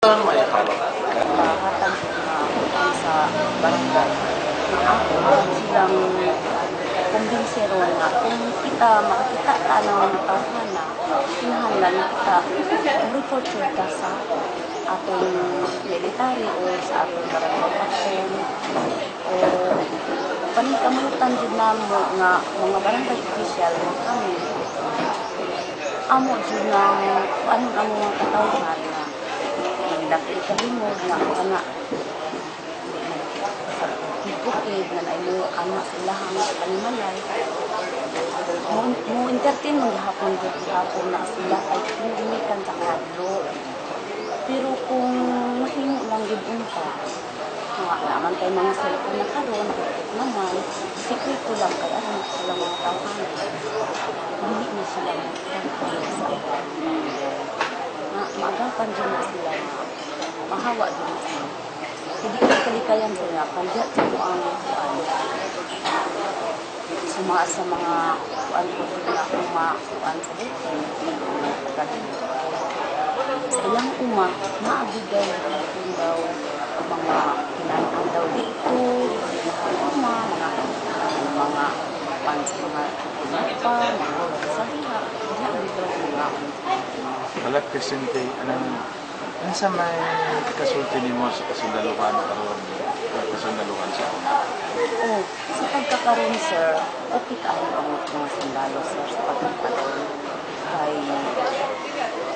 Hatag sa barangay. Ako silang kumbinsiron nga kung kita makakita ka ng tawhana, kinahanglan kita report ka sa atong military o sa atong barangay captain o panikamutan din namo nga mga barangay official mo kami amo din na ano ang mga katawhan nga dapit kalimod nga anak bukid na naimo anak ilahang panimalay mo entertain mo gihapon na sila ay pinilikan sa kadlo pero kung mahimo lang gid unta nga naman kay mga cellphone na karon naman sekreto lang kay aron sila mga tawhan dili na sila nga maagapan din na sila mahawa din sila. Hindi ko kalikayan sila, pandya sa mo ang kuan. Sumaa sa mga kuan ko na kuan sa dito. Sa ilang uma, maabigay kung daw mga kinanang daw dito, mga pan sa mga pa, mga sabiha, hindi ang dito mga. Balat Crescente, ano sa may kasulti ni mo sa kasundaluhan karon kasundaluhan sa una? Oh, sa pagkakaroon, sir, okay kayo ang mga sundalo, sir, sa pagkakaroon. Ay,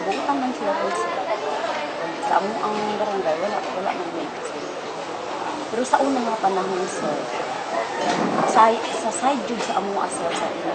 buktang man sila po, sir. Sa among ang barangay, wala man may kasi. Pero sa unang mga panahon, sir, sa side jud sa among sir, sa inyo,